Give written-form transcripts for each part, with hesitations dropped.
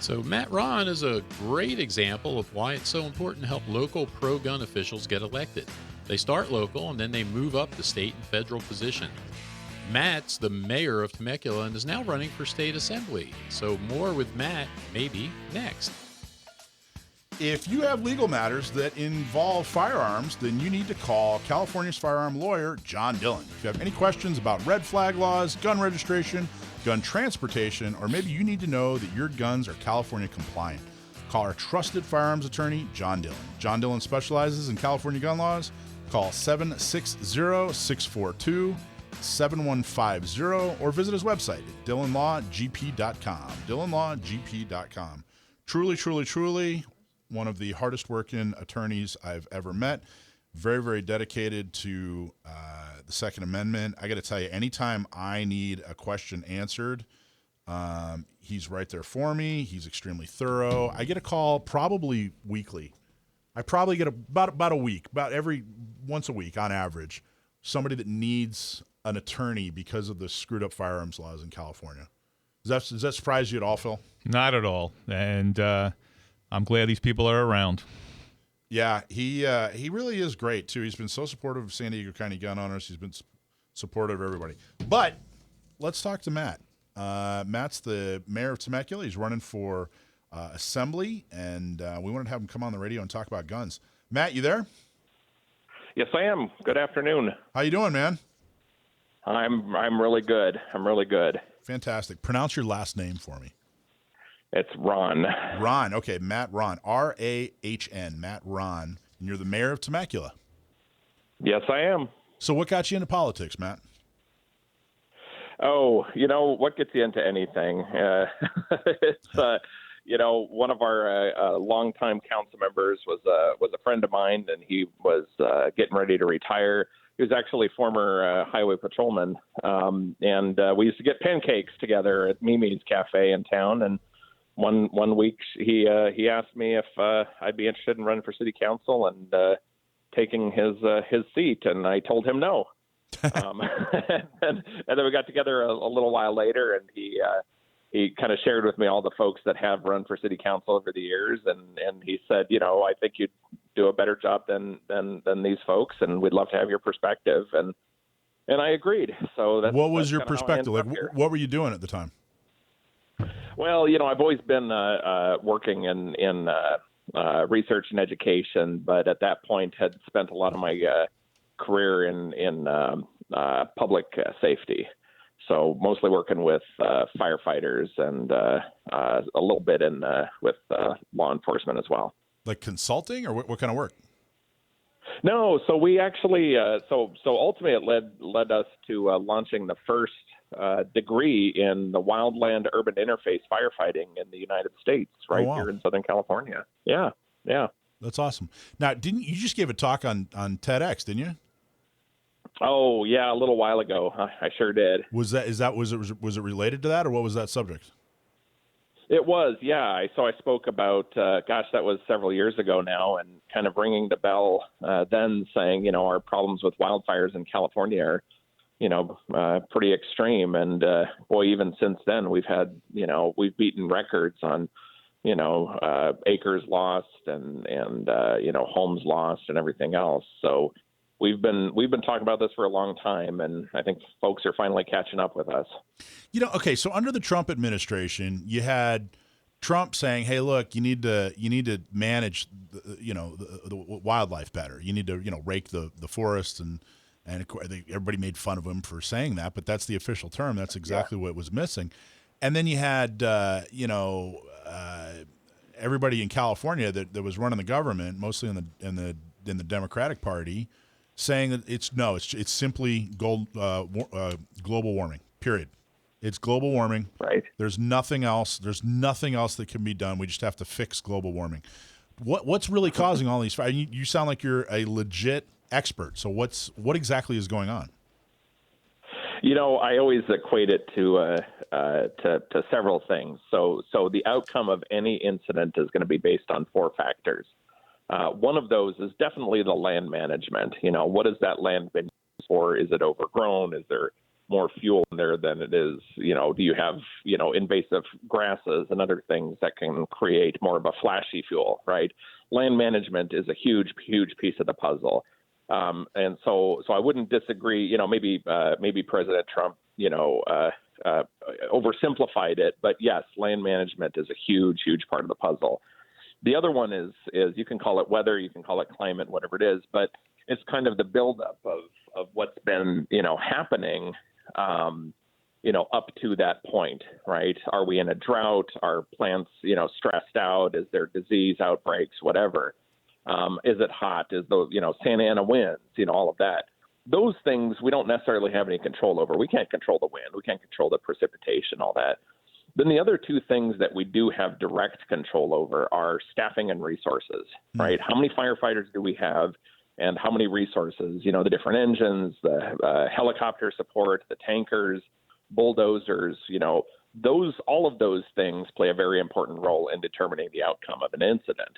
So Matt Rahn is a great example of why it's so important to help local pro-gun officials get elected. They start local and then they move up to state and federal position. Matt's the mayor of Temecula and is now running for state assembly. So more with Matt, maybe next. If you have legal matters that involve firearms, then you need to call California's firearm lawyer, John Dillon. If you have any questions about red flag laws, gun registration, gun transportation, or maybe you need to know that your guns are California compliant, call our trusted firearms attorney, John Dillon. John Dillon specializes in California gun laws. Call 760-642-7150 or visit his website at dillonlawgp.com. dillonlawgp.com. Truly, truly, truly one of the hardest working attorneys I've ever met. Very, very dedicated to the Second Amendment. I got to tell you, anytime I need a question answered, he's right there for me. He's extremely thorough. I get a call probably weekly. I probably get about a week, once a week on average, somebody that needs an attorney because of the screwed up firearms laws in California. Does that surprise you at all, Phil? Not at all. And I'm glad these people are around. Yeah, he really is great, too. He's been so supportive of San Diego County gun owners. He's been supportive of everybody. But let's talk to Matt. Matt's the mayor of Temecula. He's running for assembly, and we wanted to have him come on the radio and talk about guns. Matt, you there? Yes, I am. Good afternoon. How you doing, man? I'm really good. I'm really good. Fantastic. Pronounce your last name for me. It's Ron. Ron. Okay, Matt Rahn. R-A-H-N. Matt Rahn. And you're the mayor of Temecula. Yes, I am. So what got you into politics, Matt? Oh, what gets you into anything? It's one of our longtime council members was a friend of mine, and he was getting ready to retire. He was actually a former highway patrolman, and we used to get pancakes together at Mimi's Cafe in town. And one week he asked me if I'd be interested in running for city council and taking his seat, and I told him no. And then we got together a little while later, and he kind of shared with me all the folks that have run for city council over the years, and he said, I think you'd do a better job than these folks, and we'd love to have your perspective, and I agreed. So that's what was your that's perspective? Like, what were you doing at the time? Well, I've always been working in research and education, but at that point had spent a lot of my career in public safety. So mostly working with firefighters and a little bit with law enforcement as well. Like consulting, or what kind of work? No, so we actually so ultimately it led us to launching the first degree in the wildland urban interface firefighting in the United States, right here in Southern California. Yeah. That's awesome. Now, didn't you just give a talk on TEDx, didn't you? Oh yeah, a little while ago. I sure did. Was it related to that, or what was that subject? It was, yeah. So I spoke about, that was several years ago now, and kind of ringing the bell then saying, our problems with wildfires in California are, pretty extreme. And boy, even since then, we've had, we've beaten records on, acres lost and homes lost and everything else. So we've been talking about this for a long time, and I think folks are finally catching up with us. Okay, so under the Trump administration, you had Trump saying, "Hey, look, you need to manage the wildlife better. You need to rake the forests and everybody made fun of him for saying that, but that's the official term. That's exactly what was missing." And then you had everybody in California that was running the government, mostly in the Democratic Party, saying that it's simply global warming. Period. It's global warming. Right. There's nothing else. There's nothing else that can be done. We just have to fix global warming. What's really causing all these fires? You sound like you're a legit expert. So what exactly is going on? I always equate it to several things. So the outcome of any incident is going to be based on four factors. One of those is definitely the land management. What has that land been used for? Is it overgrown? Is there more fuel in there than it is, do you have, invasive grasses and other things that can create more of a flashy fuel, right? Land management is a huge, huge piece of the puzzle. And so I wouldn't disagree, maybe President Trump, oversimplified it, but yes, land management is a huge, huge part of the puzzle. The other one is you can call it weather, you can call it climate, whatever it is, but it's kind of the buildup of what's been, happening, up to that point, right? Are we in a drought? Are plants, stressed out? Is there disease outbreaks, whatever? Is it hot? Is the, Santa Ana winds, all of that. Those things we don't necessarily have any control over. We can't control the wind. We can't control the precipitation, all that. Then the other two things that we do have direct control over are staffing and resources, right? How many firefighters do we have and how many resources, the different engines, the helicopter support, the tankers, bulldozers, all of those things play a very important role in determining the outcome of an incident.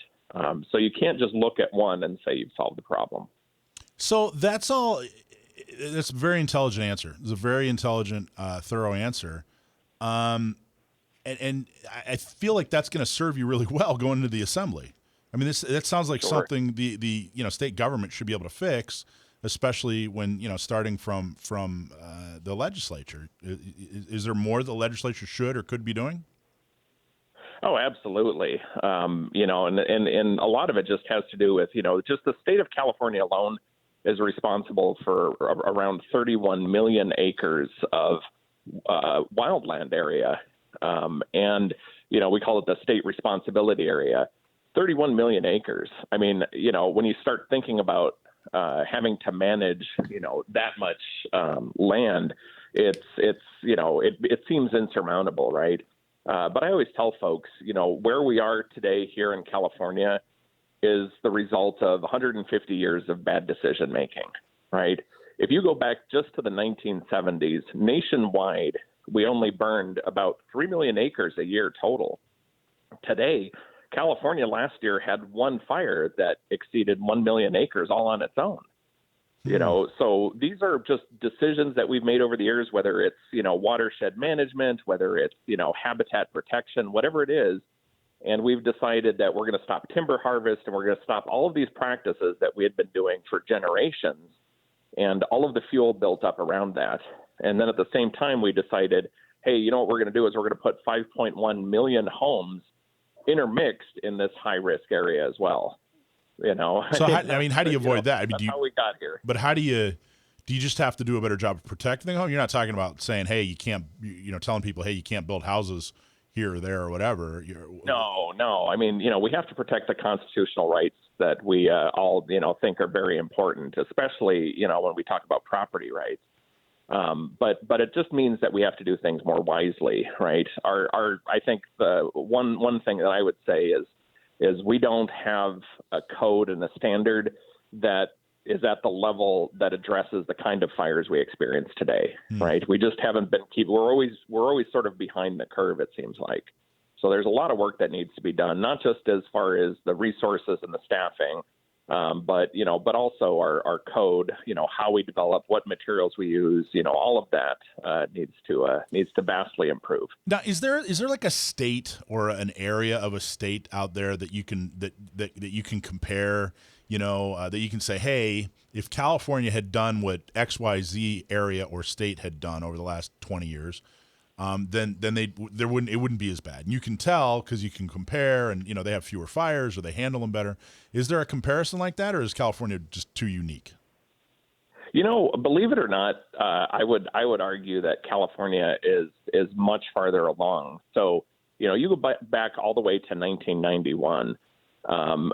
So you can't just look at one and say you've solved the problem. So that's all. That's a very intelligent answer. It's a very intelligent, thorough answer. And I feel like that's going to serve you really well going into the assembly. I mean, that sounds like something the state government should be able to fix, especially when starting from the legislature. Is there more the legislature should or could be doing? Oh, absolutely. And a lot of it just has to do with just the state of California alone is responsible for around 31 million acres of wildland area. And we call it the state responsibility area, 31 million acres. I mean, when you start thinking about having to manage, that much land, it seems insurmountable, right? But I always tell folks, where we are today here in California is the result of 150 years of bad decision making, right? If you go back just to the 1970s, nationwide, we only burned about 3 million acres a year total. Today, California last year had one fire that exceeded 1 million acres all on its own. So these are just decisions that we've made over the years, whether it's, watershed management, whether it's, habitat protection, whatever it is. And we've decided that we're going to stop timber harvest and we're going to stop all of these practices that we had been doing for generations and all of the fuel built up around that. And then at the same time, we decided, hey, what we're going to do is we're going to put 5.1 million homes intermixed in this high risk area as well. So how do you avoid that? I mean, that's how we got here. But how do you just have to do a better job of protecting the home? You're not talking about saying, hey, you can't, telling people, hey, you can't build houses here or there or whatever. No. I mean, we have to protect the constitutional rights that we all, think are very important, especially, when we talk about property rights. But it just means that we have to do things more wisely, right? I think the one thing that I would say is we don't have a code and a standard that is at the level that addresses the kind of fires we experience today, right? We just haven't been we're always sort of behind the curve, it seems like. So there's a lot of work that needs to be done, not just as far as the resources and the staffing, but also our code, how we develop, what materials we use, all of that needs to vastly improve. Now, is there like a state or an area of a state out there that you can that you can compare, that you can say, hey, if California had done what XYZ area or state had done over the last 20 years, then it wouldn't be as bad. And you can tell because you can compare, and they have fewer fires or they handle them better. Is there a comparison like that, or is California just too unique? Believe it or not, I would argue that California is much farther along. So you go back all the way to 1991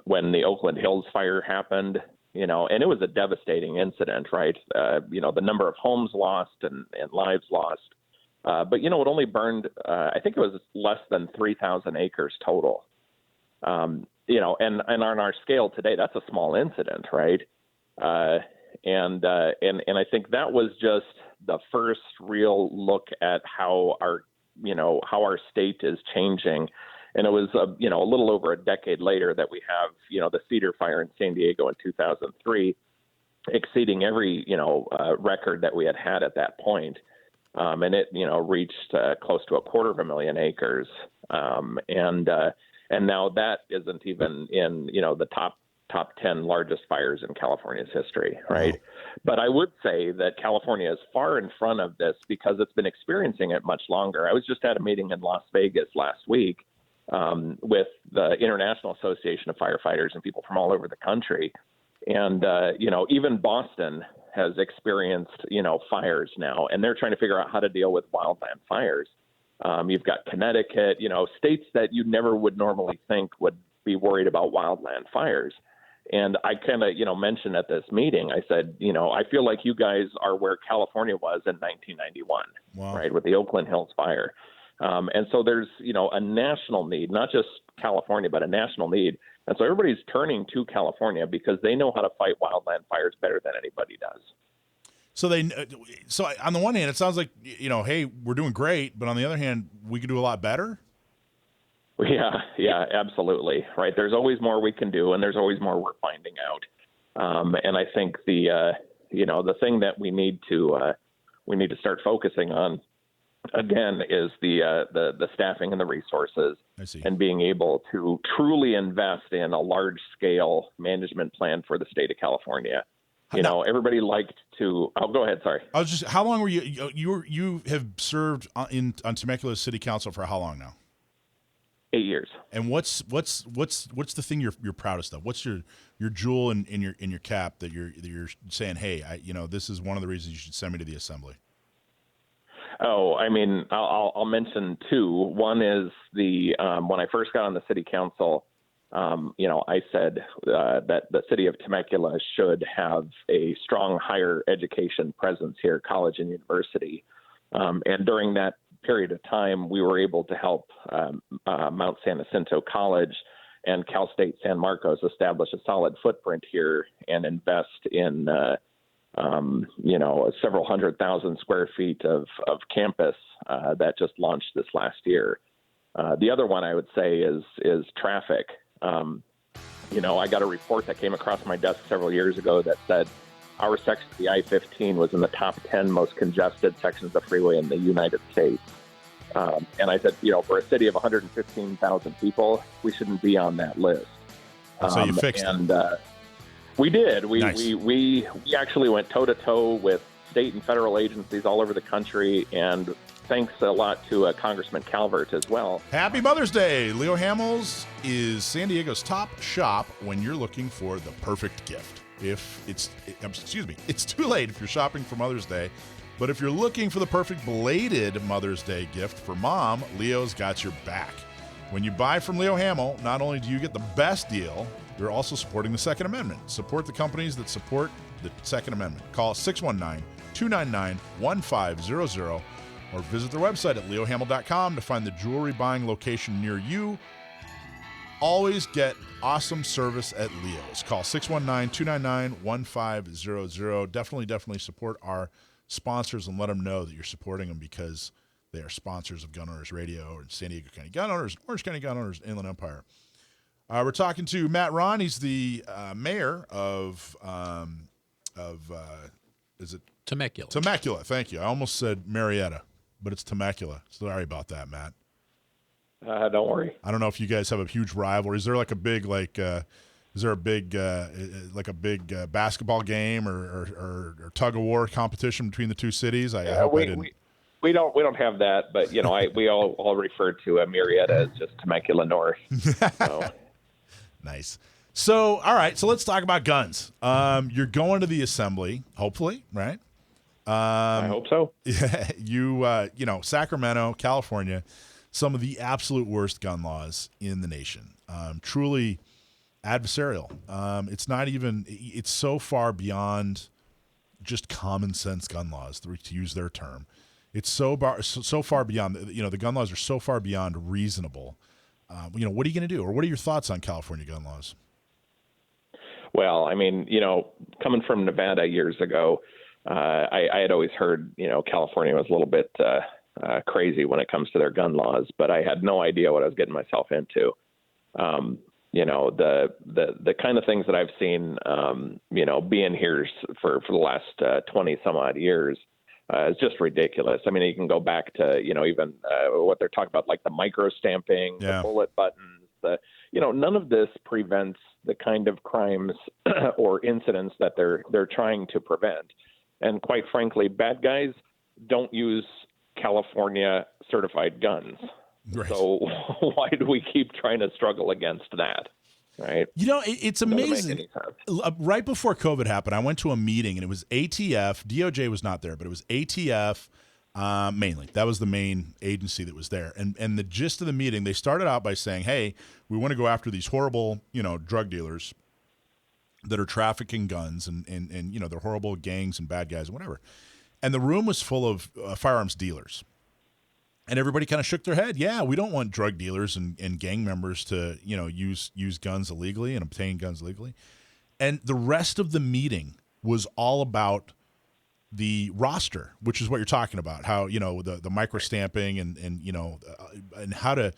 when the Oakland Hills fire happened. And it was a devastating incident, right? The number of homes lost and lives lost. But it only burned, I think it was less than 3,000 acres total. And on our scale today, that's a small incident, right? And I think that was just the first real look at how our state is changing. And it was, a little over a decade later that we have, the Cedar Fire in San Diego in 2003, exceeding every, record that we had at that point. and it reached close to 250,000 acres, and now that isn't even in the top 10 largest fires in California's history, right? But I would say that California is far in front of this because it's been experiencing it much longer. I was just at a meeting in Las Vegas last week with the International Association of Firefighters and people from all over the country. And, even Boston has experienced, fires now, and they're trying to figure out how to deal with wildland fires. You've got Connecticut, states that you never would normally think would be worried about wildland fires. And I kind of, mentioned at this meeting, I said, I feel like you guys are where California was in 1991, right, with the Oakland Hills fire. And so there's, a national need, not just California, but a national need. And so everybody's turning to California because they know how to fight wildland fires better than anybody does. So on the one hand, it sounds like, hey, we're doing great, but on the other hand, we could do a lot better. Yeah, absolutely. Right. There's always more we can do, and there's always more we're finding out. And I think the thing that we need to start focusing on again is the staffing and the resources, and being able to truly invest in a large scale management plan for the state of California. Everybody liked to. Oh, go ahead. Sorry. How long were you? You have served on Temecula City Council for how long now? 8 years. And what's the thing you're proudest of? What's your jewel in your cap that you're saying, hey, this is one of the reasons you should send me to the assembly? Oh, I mean, I'll mention two. One is when I first got on the city council, I said that the city of Temecula should have a strong higher education presence here, college and university. And during that period of time, we were able to help Mount San Jacinto College and Cal State San Marcos establish a solid footprint here and invest in several 100,000 square feet of campus that just launched this last year. The other one I would say is traffic. I got a report that came across my desk several years ago that said our section of the I-15 was in the top 10 most congested sections of the freeway in the United States. And I said, for a city of 115,000 people, we shouldn't be on that list. So you fixed it. We did. Nice. We actually went toe-to-toe with state and federal agencies all over the country, and thanks a lot to Congressman Calvert as well. Happy Mother's Day. Leo Hamels is San Diego's top shop when you're looking for the perfect gift. It's too late if you're shopping for Mother's Day, but if you're looking for the perfect belated Mother's Day gift for mom, Leo's got your back. When you buy from Leo Hamel, not only do you get the best deal, you're also supporting the Second Amendment. Support the companies that support the Second Amendment. Call 619-299-1500 or visit their website at leohamel.com to find the jewelry buying location near you. Always get awesome service at Leo's. Call 619-299-1500. Definitely support our sponsors and let them know that you're supporting them because they are sponsors of Gun Owners Radio or San Diego County Gun Owners, Orange County Gun Owners, Inland Empire. We're talking to Matt Rahn. He's the mayor of is it Temecula? Temecula. Thank you. I almost said Marietta, but it's Temecula. Sorry about that, Matt. Don't worry. I don't know if you guys have a huge rivalry. Is there like a big basketball game or tug of war competition between the two cities? I hope I didn't. We don't have that, but we all refer to Marietta as just Temecula North. So. Nice. So, all right. So let's talk about guns. You're going to the assembly, hopefully, right? I hope so. Yeah. Sacramento, California, some of the absolute worst gun laws in the nation. Truly adversarial. It's so far beyond just common sense gun laws, to use their term. It's so far beyond, the gun laws are so far beyond reasonable. What are you going to do? Or what are your thoughts on California gun laws? Well, I mean, coming from Nevada years ago, I had always heard, California was a little bit crazy when it comes to their gun laws, but I had no idea what I was getting myself into. The kind of things that I've seen, being here for the last 20 some odd years, is just ridiculous. I mean, you can go back to, even what they're talking about, like the micro stamping, the bullet buttons, none of this prevents the kind of crimes or incidents that they're trying to prevent. And quite frankly, bad guys don't use California certified guns. Right. So why do we keep trying to struggle against that? Right. It's amazing. Right before COVID happened, I went to a meeting and it was ATF. DOJ was not there, but it was ATF mainly. That was the main agency that was there. And the gist of the meeting, they started out by saying, hey, we want to go after these horrible, drug dealers that are trafficking guns and they're horrible gangs and bad guys and whatever. And the room was full of firearms dealers. And everybody kind of shook their head. Yeah, we don't want drug dealers and gang members to, use guns illegally and obtain guns legally. And the rest of the meeting was all about the roster, which is what you're talking about. How the micro stamping and how to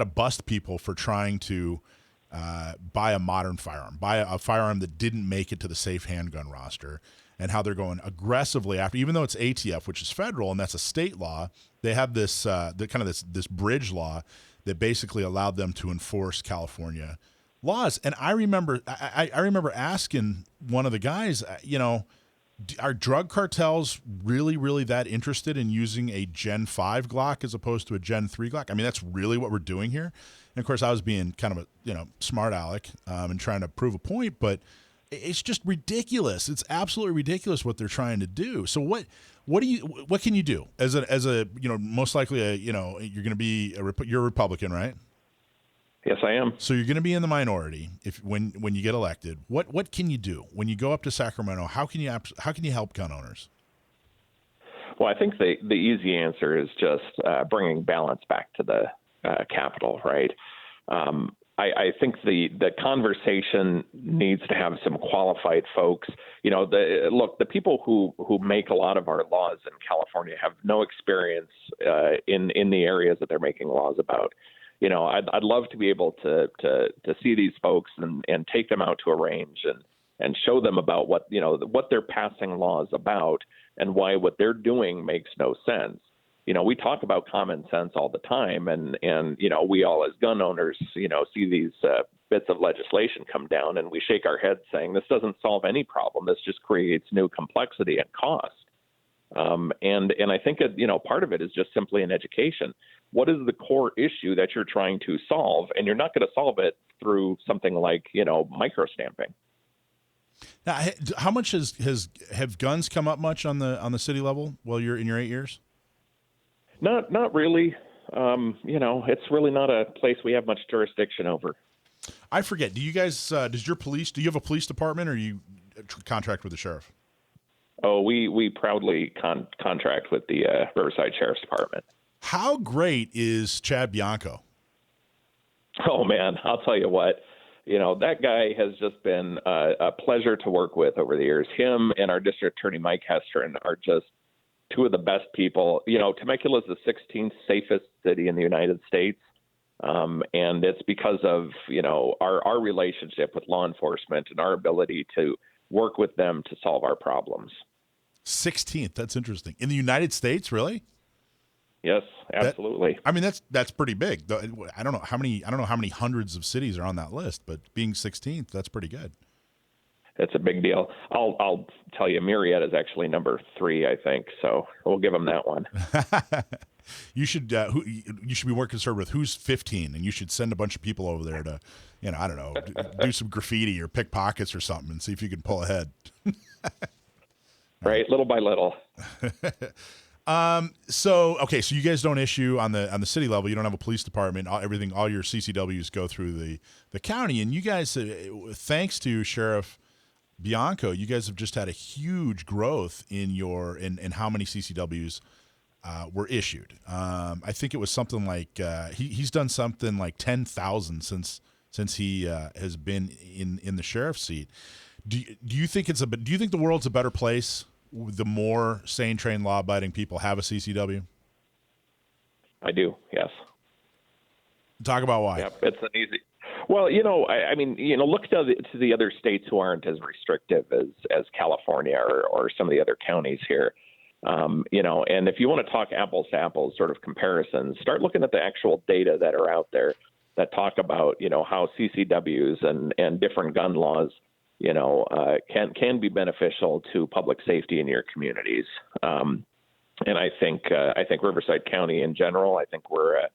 bust people for trying to buy a modern firearm, buy a firearm that didn't make it to the safe handgun roster. And how they're going aggressively after, even though it's ATF, which is federal, and that's a state law, they have this this bridge law that basically allowed them to enforce California laws. And I remember asking one of the guys, are drug cartels really that interested in using a Gen 5 Glock as opposed to a Gen 3 Glock? I mean, that's really what we're doing here. And of course, I was being kind of a smart aleck and trying to prove a point, but it's just ridiculous. It's absolutely ridiculous what they're trying to do. So what can you do as a most likely you're going to be you're a Republican, right? Yes, I am. So you're going to be in the minority when you get elected. What can you do when you go up to Sacramento? How can you help gun owners? Well, I think the easy answer is just bringing balance back to the Capitol, right? I think the conversation needs to have some qualified folks. The people who make a lot of our laws in California have no experience in the areas that they're making laws about. I'd love to be able to see these folks and take them out to a range and show them about what they're passing laws about and why what they're doing makes no sense. We talk about common sense all the time, and we all as gun owners, see these bits of legislation come down, and we shake our heads saying this doesn't solve any problem. This just creates new complexity and cost. And I think part of it is just simply an education. What is the core issue that you're trying to solve? And you're not going to solve it through something like micro stamping. Now, how much have guns come up much on the city level while you're in your 8 years? Not really. It's really not a place we have much jurisdiction over. I forget. Do you guys? Do you have a police department, or you contract with the sheriff? Oh, we proudly contract with the Riverside Sheriff's Department. How great is Chad Bianco? Oh man, I'll tell you what. That guy has just been a pleasure to work with over the years. Him and our district attorney Mike Hestron are just two of the best people. Temecula is the 16th safest city in the United States. And it's because of, our relationship with law enforcement and our ability to work with them to solve our problems. 16th. That's interesting. In the United States, really? Yes, absolutely. That's pretty big. I don't know how many hundreds of cities are on that list, but being 16th, that's pretty good. It's a big deal. I'll tell you, Marietta is actually number 3, I think. So we'll give them that one. You should be more concerned with who's 15, and you should send a bunch of people over there to, I don't know, do some graffiti or pick pockets or something, and see if you can pull ahead. Right, little by little. So you guys don't issue on the city level. You don't have a police department. All your CCWs go through the county, and you guys, thanks to Sheriff Bianco, you guys have just had a huge growth in how many CCWs were issued. I think it was something like he's done something like 10,000 since he has been in the sheriff's seat. Do you think do you think the world's a better place the more sane, trained, law-abiding people have a CCW? I do. Yes. Talk about why. Yep, it's an easy. Well, look to the other states who aren't as restrictive as California or some of the other counties here. And if you want to talk apples to apples sort of comparisons, start looking at the actual data that are out there that talk about, how CCWs and different gun laws, can be beneficial to public safety in your communities. And I think Riverside County in general, I think we're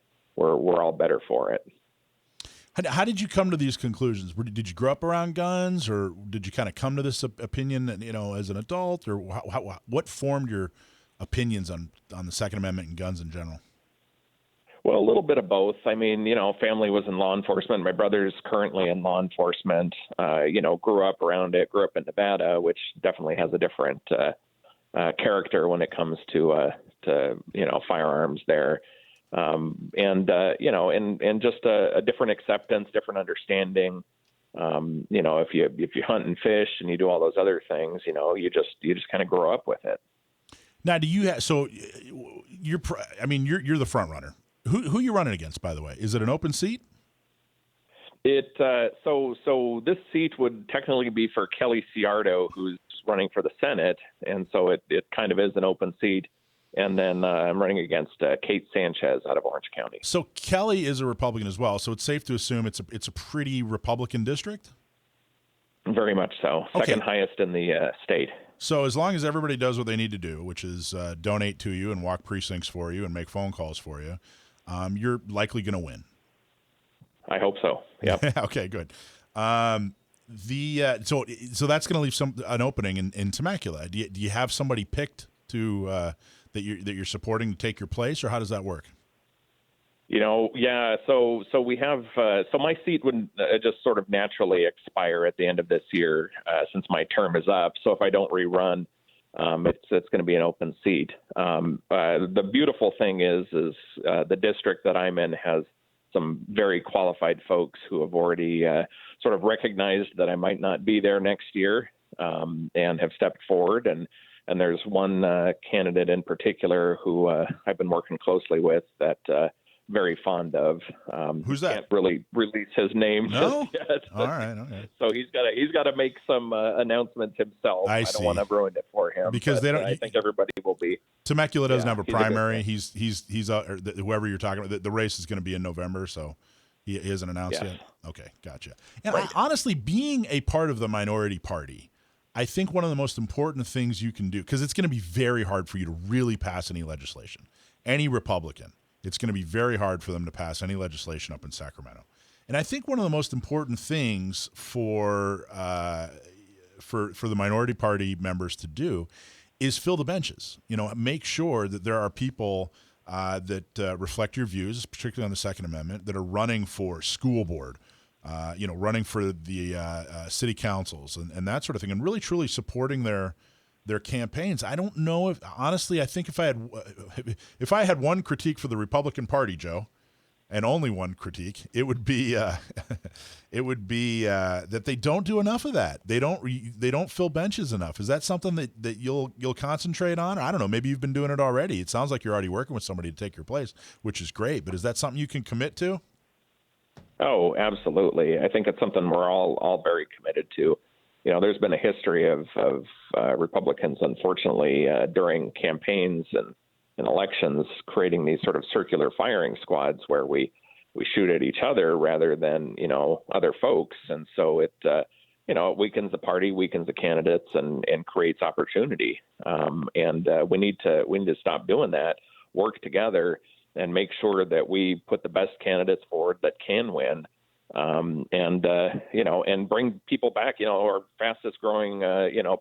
all better for it. How did you come to these conclusions? Did you grow up around guns, or did you kind of come to this opinion, as an adult, or what formed your opinions on the Second Amendment and guns in general? Well, a little bit of both. I mean, family was in law enforcement. My brother's currently in law enforcement. Grew up around it. Grew up in Nevada, which definitely has a different character when it comes to firearms there. And just a different acceptance, different understanding. If you hunt and fish and you do all those other things, you just kind of grow up with it. Now, do you have? So, you're the front runner. Who are you running against, by the way? Is it an open seat? So this seat would technically be for Kelly Ciardo, who's running for the Senate, and so it kind of is an open seat. And then I'm running against Kate Sanchez out of Orange County. So Kelly is a Republican as well. So it's safe to assume it's a pretty Republican district? Very much so. Okay. Second highest in the state. So as long as everybody does what they need to do, which is donate to you and walk precincts for you and make phone calls for you, you're likely going to win. I hope so. Yep. Okay, good. So that's going to leave an opening in Temecula. Do you have somebody picked to that you're supporting to take your place, or how does that work? Yeah. So we have. So my seat would just sort of naturally expire at the end of this year, since my term is up. So if I don't rerun, it's going to be an open seat. The beautiful thing is the district that I'm in has some very qualified folks who have already sort of recognized that I might not be there next year, and have stepped forward. And there's one candidate in particular who I've been working closely with that very fond of. Who's that? Can't really release his name just yet. All right. Okay. So he's got to make some announcements himself. I don't want to ruin it for him because they don't. I think everybody will be. Temecula doesn't have a primary. He's whoever you're talking about. The race is going to be in November, so he hasn't announced yet. Okay, gotcha. And right. Honestly, being a part of the minority party, I think one of the most important things you can do, because it's going to be very hard for you to really pass any legislation. Any Republican, it's going to be very hard for them to pass any legislation up in Sacramento. And I think one of the most important things for the minority party members to do is fill the benches. Make sure that there are people that reflect your views, particularly on the Second Amendment, that are running for school board, running for the city councils and that sort of thing, and really truly supporting their campaigns. I don't know if, honestly, I think if I had one critique for the Republican Party, Joe, and only one critique, it would be that they don't do enough of that. They don't fill benches enough. Is that something that you'll concentrate on? I don't know. Maybe you've been doing it already. It sounds like you're already working with somebody to take your place, which is great. But is that something you can commit to? Oh, absolutely. I think it's something we're all very committed to. There's been a history of Republicans, unfortunately, during campaigns and elections, creating these sort of circular firing squads where we shoot at each other rather than, other folks. And so it weakens the party, weakens the candidates, and creates opportunity. We need to stop doing that, work together, and make sure that we put the best candidates forward that can win, and bring people back. Our fastest growing,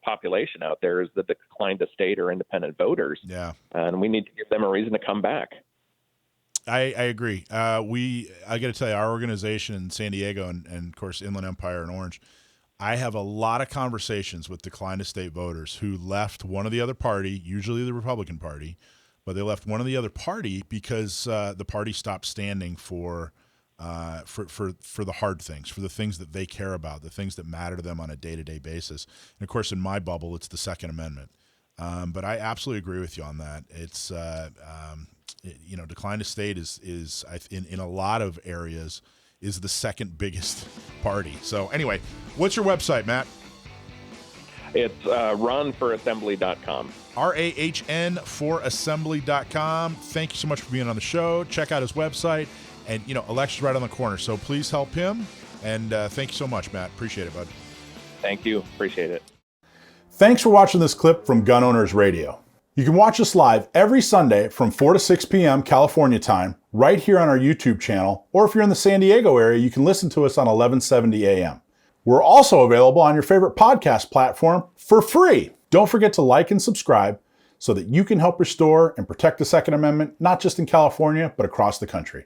population out there is the decline to state or independent voters. Yeah. And we need to give them a reason to come back. I agree. I got to tell you, our organization in San Diego and of course, Inland Empire and Orange, I have a lot of conversations with decline to state voters who left one or the other party, usually the Republican Party, but they left one or the other party because the party stopped standing for the hard things, for the things that they care about, the things that matter to them on a day-to-day basis. And of course, in my bubble, it's the Second Amendment. But I absolutely agree with you on that. It's decline to state is in a lot of areas is the second biggest party. So anyway, what's your website, Matt? It's runforassembly.com. RAHN for assembly.com. Thank you so much for being on the show. Check out his website. And, election's right on the corner, so please help him. And thank you so much, Matt. Appreciate it, bud. Thank you. Appreciate it. Thanks for watching this clip from Gun Owners Radio. You can watch us live every Sunday from 4 to 6 p.m. California time, right here on our YouTube channel, or if you're in the San Diego area, you can listen to us on 1170 a.m. We're also available on your favorite podcast platform for free. Don't forget to like and subscribe so that you can help restore and protect the Second Amendment, not just in California, but across the country.